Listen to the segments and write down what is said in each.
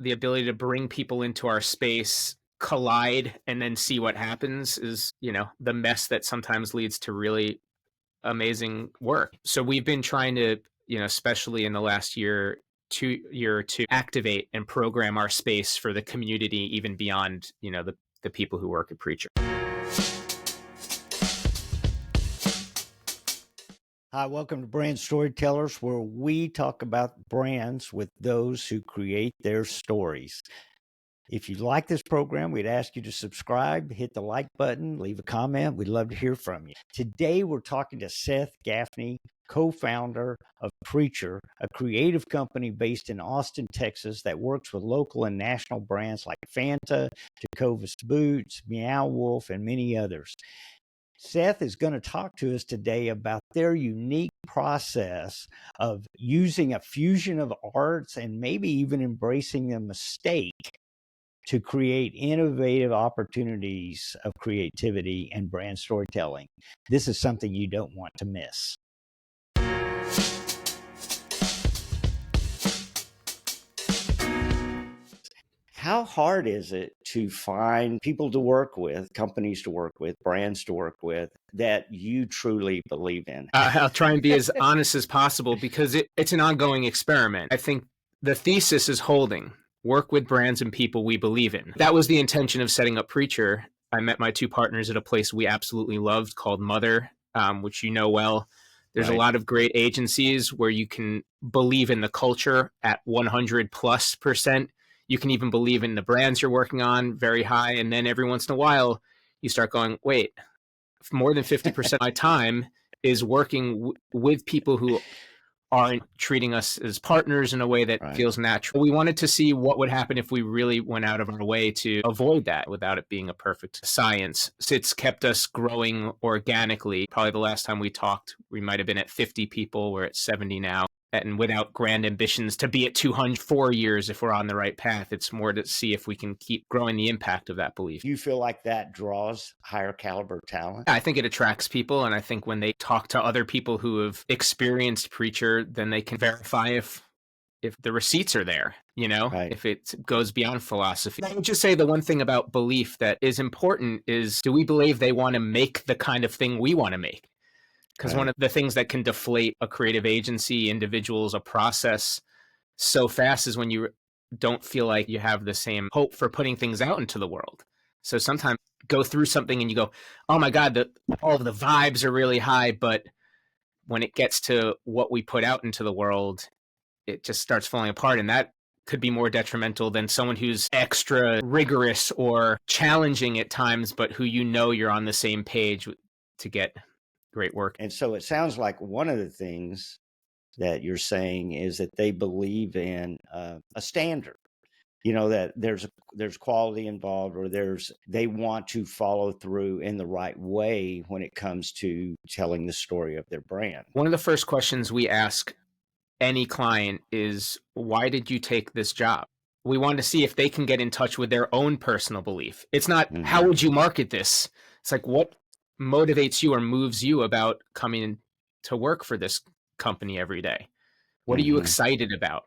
the ability to bring people into our space, collide, and then see what happens is, the mess that sometimes leads to really amazing work. So we've been trying to, especially in the last year or two, activate and program our space for the community, even beyond, the people who work at Preacher. Hi, welcome to Brand Storytellers, where we talk about brands with those who create their stories. If you like this program, we'd ask you to subscribe, hit the like button, leave a comment. We'd love to hear from you. Today, we're talking to Seth Gaffney, co-founder of Preacher, a creative company based in Austin, Texas, that works with local and national brands like Fanta, Tecovas Boots, Meow Wolf, and many others. Seth is going to talk to us today about their unique process of using a fusion of arts and maybe even embracing a mistake to create innovative opportunities of creativity and brand storytelling. This is something you don't want to miss. How hard is it to find people to work with, companies to work with, brands to work with that you truly believe in? I'll try and be as honest as possible because it's an ongoing experiment. I think the thesis is holding. Work with brands and people we believe in. That was the intention of setting up Preacher. I met my two partners at a place we absolutely loved called Mother, which you know well. There's a lot of great agencies where you can believe in the culture at 100+%. You can even believe in the brands you're working on very high. And then every once in a while, you start going, wait, more than 50% of my time is working with people who aren't treating us as partners in a way that feels natural. We wanted to see what would happen if we really went out of our way to avoid that without it being a perfect science. So it's kept us growing organically. Probably the last time we talked, we might have been at 50 people. We're at 70 now. And without grand ambitions to be at 204 years if we're on the right path, it's more to see if we can keep growing the impact of that belief. You feel like that draws higher caliber talent? I think it attracts people. And I think when they talk to other people who have experienced Preacher, then they can verify if the receipts are there, if it goes beyond philosophy. I would just say the one thing about belief that is important is, do we believe they want to make the kind of thing we want to make? Because one of the things that can deflate a creative agency, individuals, a process so fast is when you don't feel like you have the same hope for putting things out into the world. So sometimes you go through something and you go, oh my God, all of the vibes are really high. But when it gets to what we put out into the world, it just starts falling apart. And that could be more detrimental than someone who's extra rigorous or challenging at times, but who you're on the same page to get great work. And so it sounds like one of the things that you're saying is that they believe in a standard, that there's quality involved, or they want to follow through in the right way when it comes to telling the story of their brand. One of the first questions we ask any client is, why did you take this job? We want to see if they can get in touch with their own personal belief. It's not, how would you market this? It's like, what motivates you or moves you about coming to work for this company every day? What are you excited about?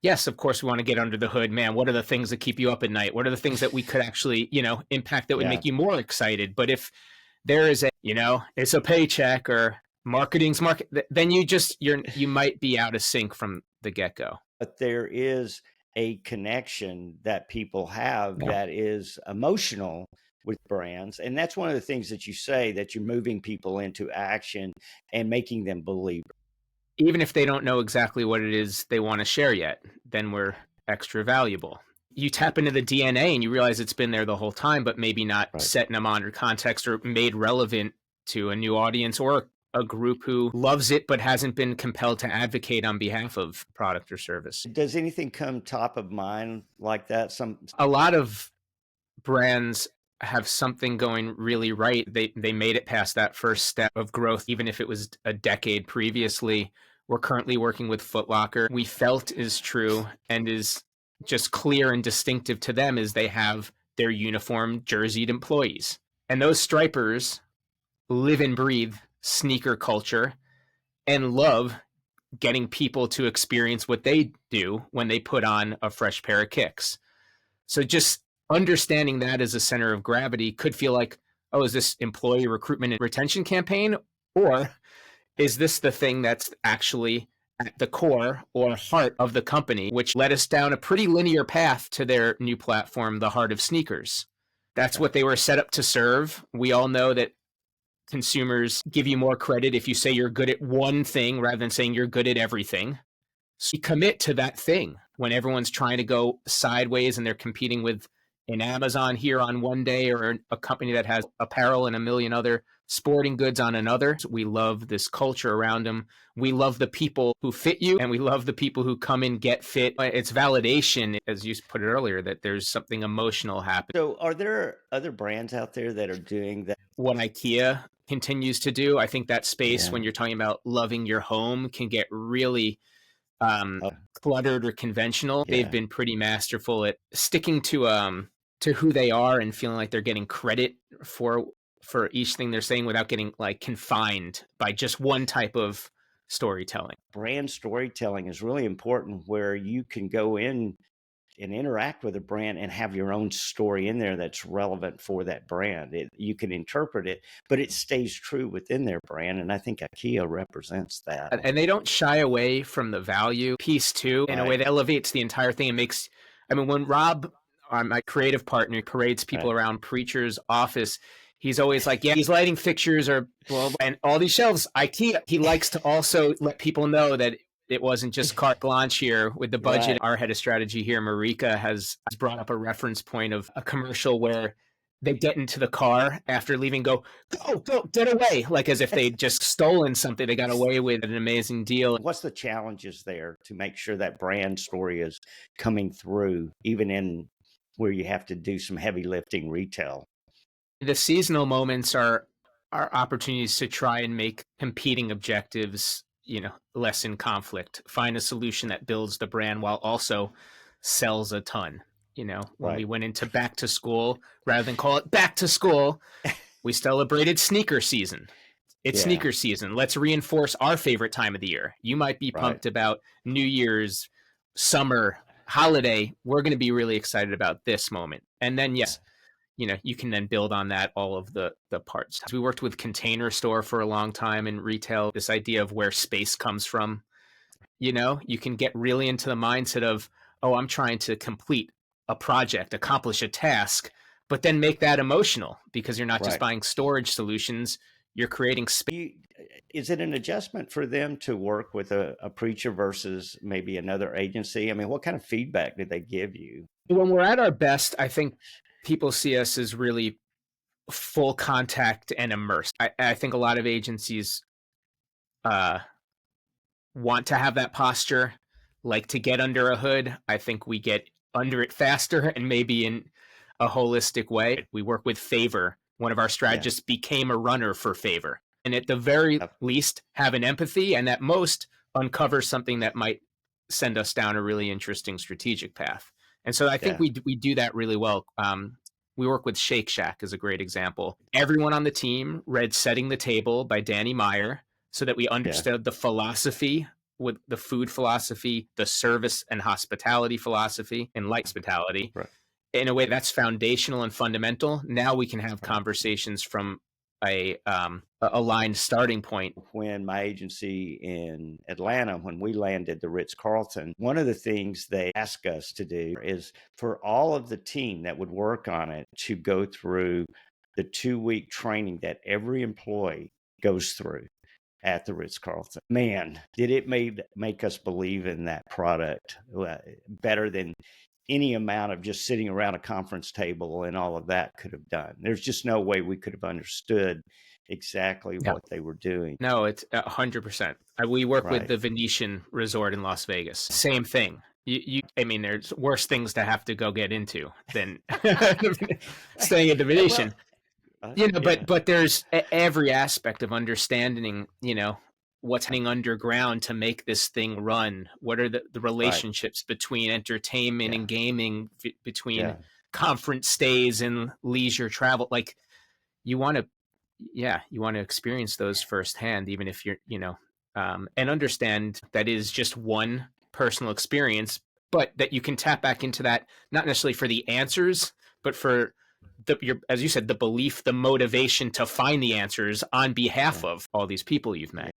Yes, of course, we want to get under the hood. Man, what are the things that keep you up at night? What are the things that we could actually, impact that would make you more excited? But if there is it's a paycheck or marketing's market, then you might be out of sync from the get-go. But there is a connection that people have that is emotional with brands. And that's one of the things that you say, that you're moving people into action and making them believe. Even if they don't know exactly what it is they want to share yet, then we're extra valuable. You tap into the DNA and you realize it's been there the whole time, but maybe not set in a modern context or made relevant to a new audience or a group who loves it but hasn't been compelled to advocate on behalf of product or service. Does anything come top of mind like that? A lot of brands have something going really right. They made it past that first step of growth, even if it was a decade previously. We're currently working with Foot Locker. We felt is true and is just clear and distinctive to them is they have their uniform jerseyed employees. And those stripers live and breathe sneaker culture and love getting people to experience what they do when they put on a fresh pair of kicks. So just understanding that as a center of gravity could feel like, oh, is this employee recruitment and retention campaign? Or is this the thing that's actually at the core or heart of the company, which led us down a pretty linear path to their new platform, the Heart of Sneakers? That's what they were set up to serve. We all know that consumers give you more credit if you say you're good at one thing rather than saying you're good at everything. So you commit to that thing when everyone's trying to go sideways and they're competing with an Amazon here on one day or a company that has apparel and a million other sporting goods on another. We love this culture around them. We love the people who fit you, and we love the people who come and get fit. It's validation, as you put it earlier, that there's something emotional happening. So are there other brands out there that are doing that? What IKEA continues to do, I think that space, Yeah. when you're talking about loving your home, can get really cluttered or conventional. Yeah. They've been pretty masterful at sticking to who they are and feeling like they're getting credit for each thing they're saying without getting like confined by just one type of storytelling. Brand storytelling is really important, where you can go in and interact with a brand and have your own story in there that's relevant for that brand. You can interpret it, but it stays true within their brand. And I think IKEA represents that. And they don't shy away from the value piece too, in a way that elevates the entire thing and makes, I mean, when Rob, my creative partner, parades people around Preacher's office, he's always like, yeah, these lighting fixtures are blah, blah, and all these shelves, IKEA. He likes to also let people know that it wasn't just carte blanche here with the budget. Right. Our head of strategy here, Marika, has brought up a reference point of a commercial where they get into the car after leaving, go, get away. Like as if they'd just stolen something. They got away with an amazing deal. What's the challenges there to make sure that brand story is coming through, even in where you have to do some heavy lifting retail? The seasonal moments are opportunities to try and make competing objectives, less in conflict. Find a solution that builds the brand while also sells a ton. When we went into back to school, rather than call it back to school, we celebrated sneaker season. It's sneaker season. Let's reinforce our favorite time of the year. You might be pumped about New Year's, summer, holiday. We're going to be really excited about this moment. And then, yes, you can then build on that, all of the parts. We worked with Container Store for a long time in retail, this idea of where space comes from. You can get really into the mindset of, oh, I'm trying to complete a project, accomplish a task, but then make that emotional because you're not just buying storage solutions, you're creating space. Is it an adjustment for them to work with a Preacher versus maybe another agency? I mean, what kind of feedback did they give you? When we're at our best, I think people see us as really full contact and immersed. I think a lot of agencies want to have that posture, like to get under a hood. I think we get under it faster and maybe in a holistic way. We work with Favor. One of our strategists became a runner for Favor. And at the very least, have an empathy, and at most, uncover something that might send us down a really interesting strategic path. And so I think we do that really well. We work with Shake Shack as a great example. Everyone on the team read Setting the Table by Danny Meyer so that we understood the philosophy, with the food philosophy, the service and hospitality philosophy, and light hospitality. In a way that's foundational and fundamental. Now we can have conversations from a aligned starting point. When my agency in Atlanta, when we landed the Ritz-Carlton, one of the things they ask us to do is for all of the team that would work on it to go through the 2-week training that every employee goes through at the Ritz-Carlton. Man, did it make us believe in that product better than any amount of just sitting around a conference table and all of that could have done. There's just no way we could have understood exactly what they were doing. No, it's 100%. We work with the Venetian Resort in Las Vegas. Same thing. I mean, there's worse things to have to go get into than staying at the Venetian. But there's every aspect of understanding, what's happening underground to make this thing run. What are the relationships between entertainment and gaming, between conference stays and leisure travel? Like you want to experience those firsthand, even if you're, and understand that is just one personal experience, but that you can tap back into that, not necessarily for the answers, but for as you said, the belief, the motivation to find the answers on behalf Yeah. of all these people you've met.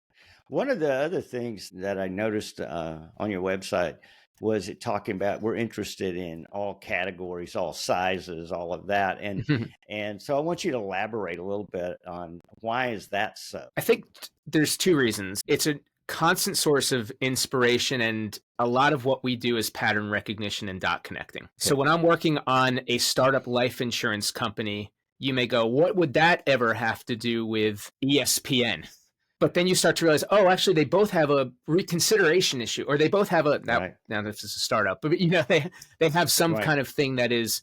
One of the other things that I noticed on your website was it talking about we're interested in all categories, all sizes, all of that, and so I want you to elaborate a little bit on why is that so? I think there's two reasons. It's a constant source of inspiration, and a lot of what we do is pattern recognition and dot connecting. So when I'm working on a startup life insurance company, you may go, what would that ever have to do with ESPN? But then you start to realize, oh, actually, they both have a reconsideration issue, or they both have a now. Right. Now this is a startup, but they have some Right. kind of thing that is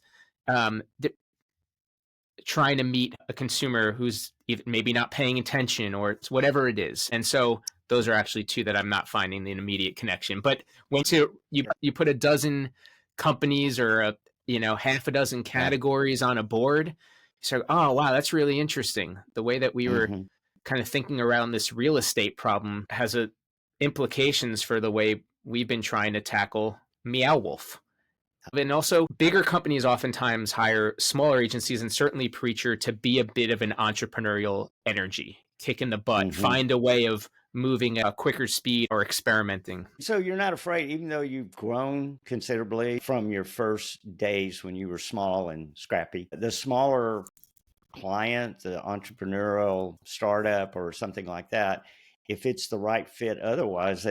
trying to meet a consumer who's maybe not paying attention, or it's whatever it is. And so those are actually two that I'm not finding the immediate connection. But when you put a dozen companies or half a dozen categories on a board, you say, oh wow, that's really interesting. The way that we were kind of thinking around this real estate problem has implications for the way we've been trying to tackle Meow Wolf. And also, bigger companies oftentimes hire smaller agencies, and certainly Preacher, to be a bit of an entrepreneurial energy, kick in the butt, find a way of moving at a quicker speed or experimenting. So you're not afraid, even though you've grown considerably from your first days when you were small and scrappy, the smaller client, the entrepreneurial startup or something like that, if it's the right fit otherwise,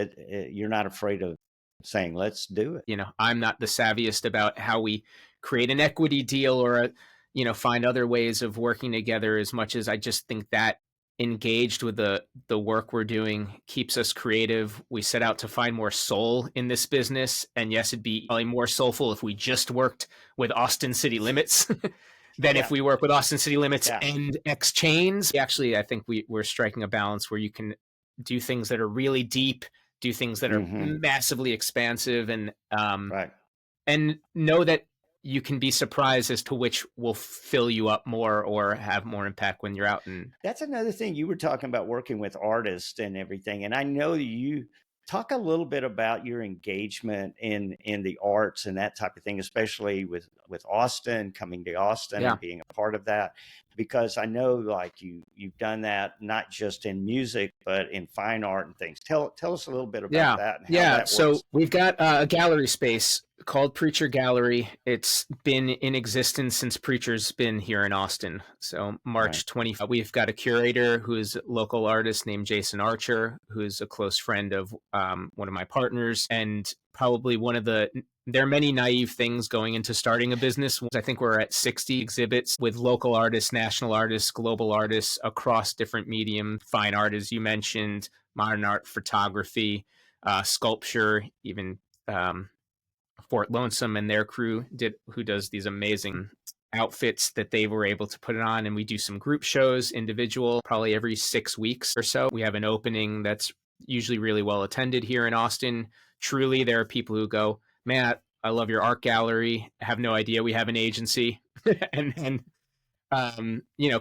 you're not afraid of saying, let's do it. I'm not the savviest about how we create an equity deal or find other ways of working together, as much as I just think that engaged with the work we're doing keeps us creative. We set out to find more soul in this business, and yes, it'd be probably more soulful if we just worked with Austin City Limits than if we work with Austin City Limits and X Chains. Actually, I think we're striking a balance where you can do things that are really deep, do things that are massively expansive, and and know that you can be surprised as to which will fill you up more or have more impact when you're out. And that's another thing. You were talking about working with artists and everything, and I know that you talk a little bit about your engagement in the arts and that type of thing, especially with Austin, coming to Austin and being a part of that, because I know like you've done that not just in music but in fine art and things. Tell us a little bit about that and how that works. So we've got a gallery space called Preacher Gallery. It's been in existence since Preacher's been here in Austin. So March 25th, we've got a curator who's a local artist named Jason Archer, who's a close friend of one of my partners, and probably there are many naive things going into starting a business. I think we're at 60 exhibits with local artists, national artists, global artists across different medium, fine art, as you mentioned, modern art, photography, sculpture, even Fort Lonesome and their crew who does these amazing outfits that they were able to put it on. And we do some group shows, individual, probably every 6 weeks or so. We have an opening that's usually really well attended here in Austin. Truly, there are people who go, man, I love your art gallery. I have no idea we have an agency. and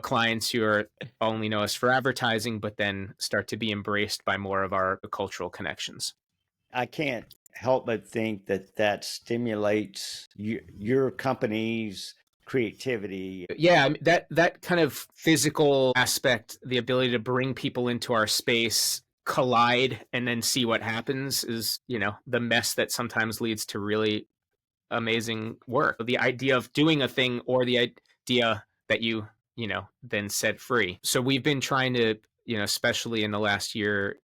clients who only know us for advertising, but then start to be embraced by more of our cultural connections. I can't help but think that stimulates your company's creativity. Yeah, that kind of physical aspect, the ability to bring people into our space, collide, and then see what happens is, the mess that sometimes leads to really amazing work. The idea of doing a thing or the idea that you then set free. So we've been trying to, especially in the last year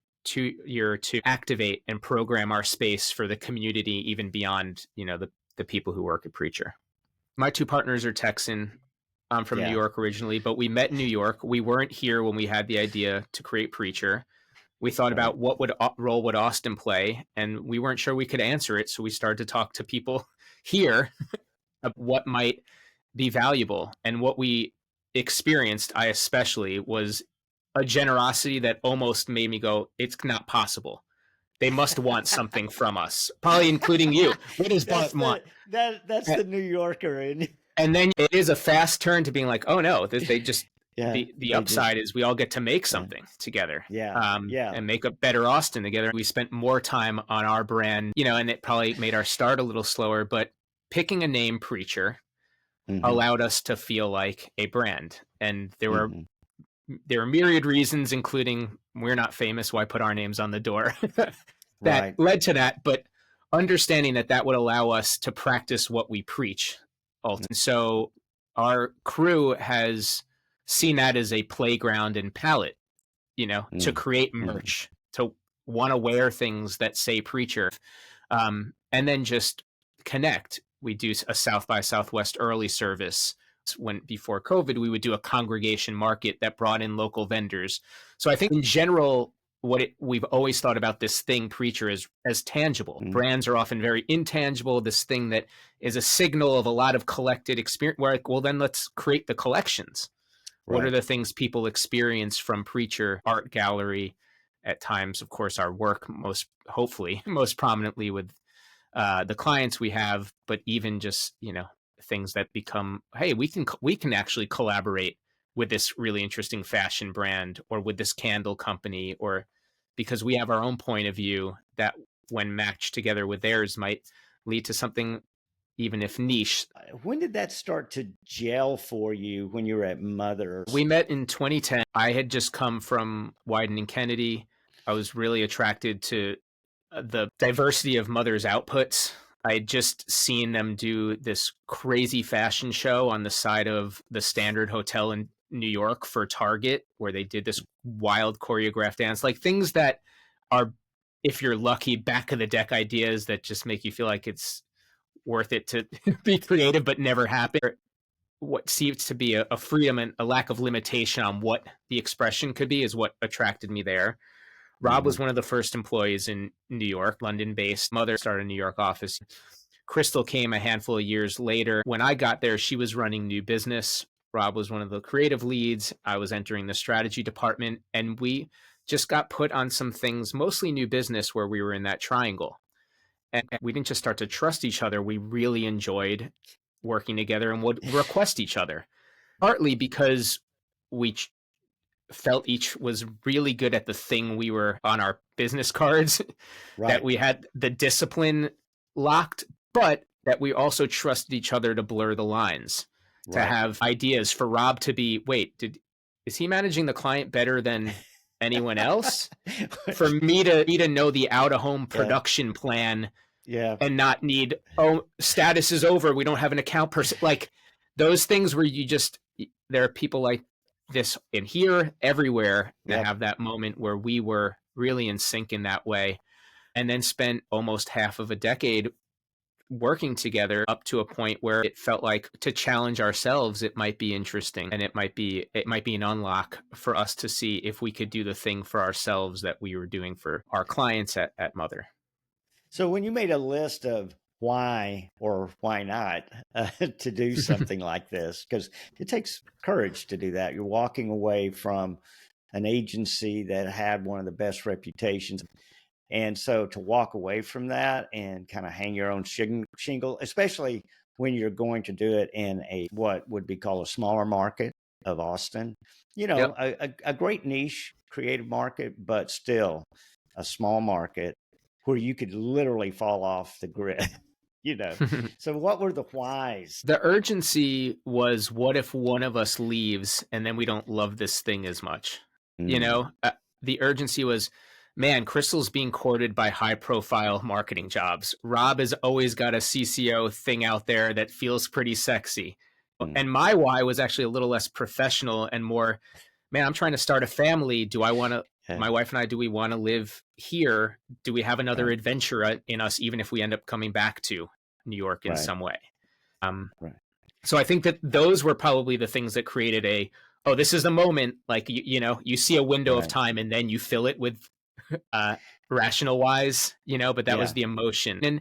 or two, activate and program our space for the community, even beyond, the people who work at Preacher. My two partners are Texan. I'm from New York originally, but we met in New York. We weren't here when we had the idea to create Preacher. We thought about what role would Austin play, and we weren't sure we could answer it. So we started to talk to people here of what might be valuable. And what we experienced, I especially, was a generosity that almost made me go, it's not possible. They must want something from us, probably including you. What does Bart want? That's the New Yorker. And then it is a fast turn to being like, oh no, they just Yeah. the They just, upside is we all get to make yeah. something together, Yeah. Yeah. and make a better Austin together. We spent more time on our brand, and it probably made our start a little slower, but picking a name, Preacher, Hmm. allowed us to feel like a brand. And Hmm. there were myriad reasons, including we're not famous, why put our names on the door, that Right. led to that. But understanding that would allow us to practice what we preach. So our crew has seen that as a playground and palette, to create Mm-hmm. merch, to want to wear things that say Preacher, and then just connect. We do a South by Southwest early service. When before COVID, we would do a congregation market that brought in local vendors. So I think in general, we've always thought about this thing, Preacher, as tangible. Mm-hmm. Brands are often very intangible. This thing that is a signal of a lot of collected experience. Where, like, well, then let's create the collections. What are Right. the things people experience from Preacher art gallery? At times, of course, our work hopefully most prominently with the clients we have, but even just things that become, hey, we can actually collaborate with this really interesting fashion brand or with this candle company, or because we have our own point of view that when matched together with theirs might lead to something, even if niche. When did that start to gel for you when you were at We Mother's? met in 2010. I had just come from Wieden and Kennedy. I was really attracted to the diversity of Mother's outputs. I had just seen them do this crazy fashion show on the side of the Standard Hotel in New York for Target, where they did this wild choreographed dance, like things that are, if you're lucky, back of the deck ideas that just make you feel like it's worth it to be creative, but never happen. What seems to be a freedom and a lack of limitation on what the expression could be is what attracted me there. Rob Hmm. was one of the first employees in New York, London based. Mother started a New York office. Crystal came a handful of years later. When I got there, she was running new business. Rob was one of the creative leads. I was entering the strategy department, and we just got put on some things, mostly new business, where we were in that triangle. And we didn't just start to trust each other, we really enjoyed working together and would request each other, partly because we felt each was really good at the thing we were on our business cards, that Right. we had the discipline locked, but that we also trusted each other to blur the lines, to Right. have ideas for Rob to be, wait, is he managing the client better than anyone else? For me to know the out of home Yeah. production plan Yeah. and not need, oh, status is over, we don't have an account person, like those things where there are people like this in here everywhere, to Yep. have that moment where we were really in sync in that way, and then spent almost half of a decade working together up to a point where it felt like, to challenge ourselves, it might be interesting, and it might be an unlock for us to see if we could do the thing for ourselves that we were doing for our clients at Mother. So when you made a list of why or why not to do something like this, because it takes courage to do that. You're walking away from an agency that had one of the best reputations. And so to walk away from that and kind of hang your own shingle, especially when you're going to do it in what would be called a smaller market of Austin, Yep. a great niche creative market, but still a small market where you could literally fall off the grid, you know. So what were the whys? The urgency was, what if one of us leaves and then we don't love this thing as much? You Mm, know, the urgency was, man, Crystal's being courted by high profile marketing jobs. Rob has always got a CCO thing out there that feels pretty sexy. mm, And my why was actually a little less professional and more, man, I'm trying to start a family. yeah, My wife and I, do we want to live here? Do we have another right, adventure in us, even if we end up coming back to New York in right, some way? Um, right. so I think that those were probably the things that created oh, this is the moment. Like, you see a window of Right. time and then you fill it with uh, rational wise, but that was Yeah. the emotion. And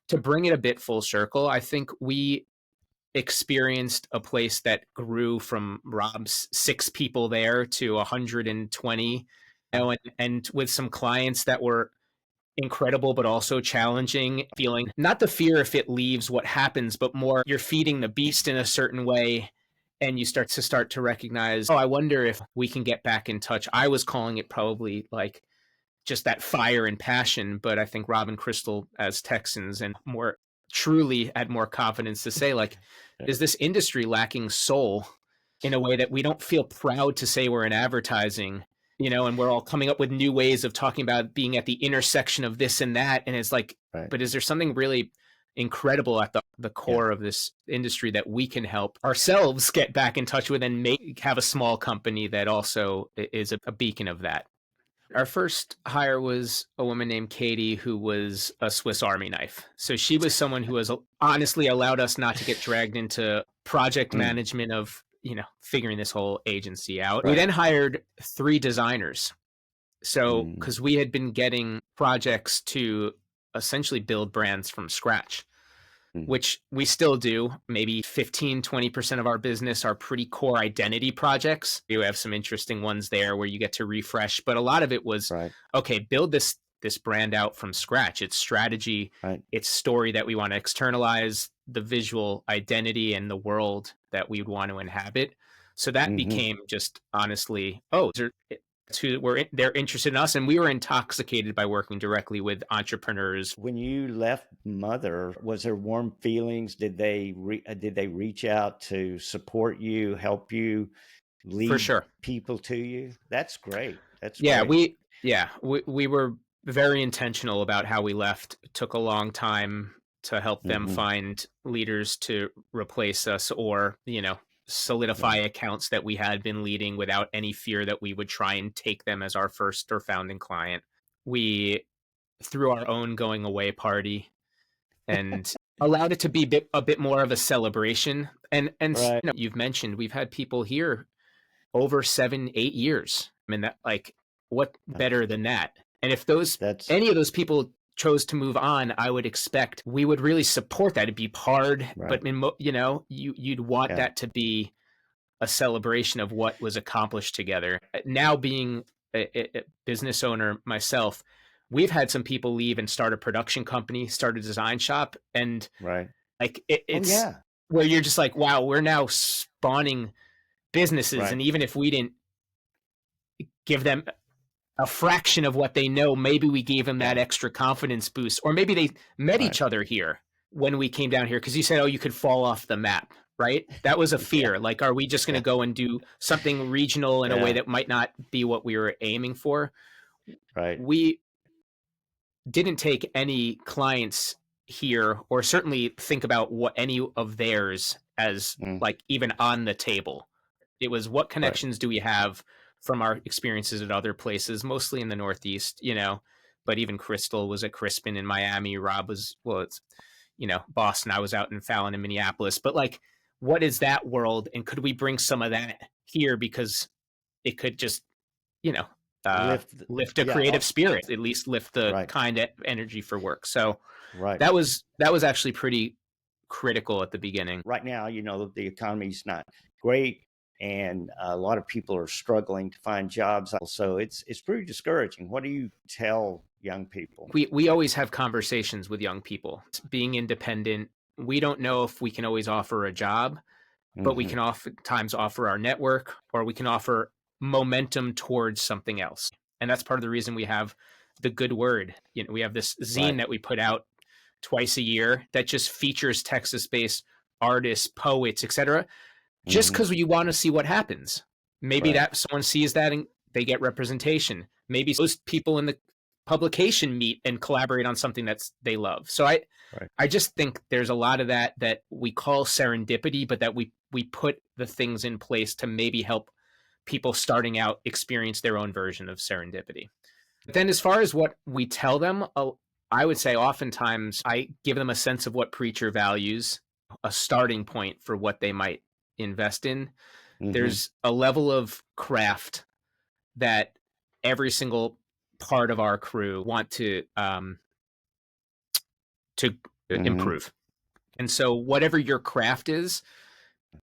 to bring it a bit full circle, I think we experienced a place that grew from Rob's 6 people there to 120, and with some clients that were incredible but also challenging, feeling not the fear if it leaves what happens, but more, you're feeding the beast in a certain way, and you start to recognize, oh, I wonder if we can get back in touch. I was calling it probably like just that fire and passion, but I think Rob and Crystal, as Texans and more truly, had more confidence to say, like, is this industry lacking soul in a way that we don't feel proud to say we're in advertising, and we're all coming up with new ways of talking about being at the intersection of this and that. And it's like, Right. but is there something really incredible at the core of this industry that we can help ourselves get back in touch with and have a small company that also is a beacon of that? Our first hire was a woman named Katie, who was a Swiss Army knife. So she was someone who has honestly allowed us not to get dragged into project management of, figuring this whole agency out. Right. We then hired 3 designers. So, because we had been getting projects to essentially build brands from scratch, which we still do. Maybe 15-20% of our business are pretty core identity projects. You have some interesting ones there where you get to refresh, but a lot of it was, okay, build this brand out from scratch. It's strategy, it's story that we want to externalize, the visual identity and the world that we would want to inhabit. So that became just honestly, they're interested in us, and we were intoxicated by working directly with entrepreneurs. When you left Mother, was there warm feelings? Did they reach out to support you, help you, lead For sure. people to you? That's great. Great. We were very intentional about how we left. It took a long time to help them find leaders to replace us, or solidify accounts that we had been leading without any fear that we would try and take them as our first or founding client. We threw our own going away party and allowed it to be a bit more of a celebration. And you've mentioned we've had people here over 7-8 years. I mean, that, like, what better than that? And if any of those people chose to move on, I would expect we would really support that. It'd be hard, but you'd want that to be a celebration of what was accomplished together. Now, being a business owner myself, we've had some people leave and start a production company, start a design shop, and like it's where you're just like, wow, we're now spawning businesses, and even if we didn't give them a fraction of what they know, maybe we gave them that extra confidence boost, or maybe they met each other here when we came down here, because you said, oh, you could fall off the map, right? That was a fear. Like, are we just going to go and do something regional in a way that might not be what we were aiming for? We didn't take any clients here, or certainly think about what any of theirs as like even on the table. It was, what connections do we have from our experiences at other places, mostly in the Northeast, but even Crystal was at Crispin in Miami. Rob was, Boston. I was out in Fallon in Minneapolis. But like, what is that world? And could we bring some of that here? Because it could just, lift a creative spirit, at least lift the kind of energy for work. So that was actually pretty critical at the beginning. Right now, the economy's not great, and a lot of people are struggling to find jobs. So it's pretty discouraging. What do you tell young people? We always have conversations with young people. Being independent, we don't know if we can always offer a job, but we can oftentimes offer our network, or we can offer momentum towards something else. And that's part of the reason we have the Good Word. We have this zine that we put out twice a year that just features Texas-based artists, poets, etc., just because you want to see what happens. Maybe that someone sees that and they get representation. Maybe those people in the publication meet and collaborate on something that they love. So I just think there's a lot of that we call serendipity, but that we put the things in place to maybe help people starting out experience their own version of serendipity. But then as far as what we tell them, I would say oftentimes I give them a sense of what Preacher values, a starting point for what they might invest in. There's a level of craft that every single part of our crew want to improve. And so whatever your craft is,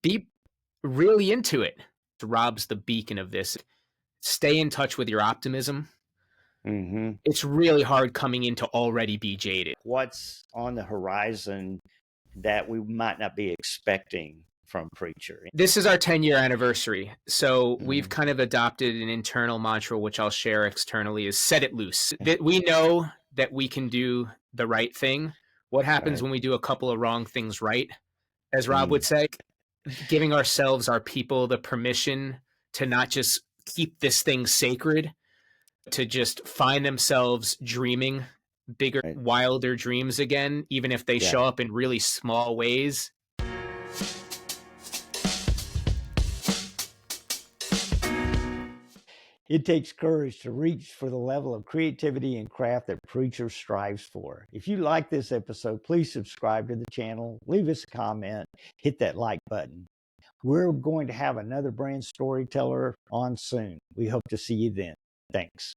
be really into it. Rob's the beacon of this. Stay in touch with your optimism. It's really hard coming in to already be jaded. What's on the horizon that we might not be expecting from Preacher? This is our 10-year anniversary. So we've Mm, kind of adopted an internal mantra, which I'll share externally, is set it loose. That we know that we can do the right thing. What happens right. when we do a couple of wrong things right? As Rob would Mm, say, giving ourselves, our people, the permission to not just keep this thing sacred, to just find themselves dreaming bigger, right. wilder dreams again, even if they Yeah. show up in really small ways. It takes courage to reach for the level of creativity and craft that Preacher strives for. If you like this episode, please subscribe to the channel, leave us a comment, hit that like button. We're going to have another brand storyteller on soon. We hope to see you then. Thanks.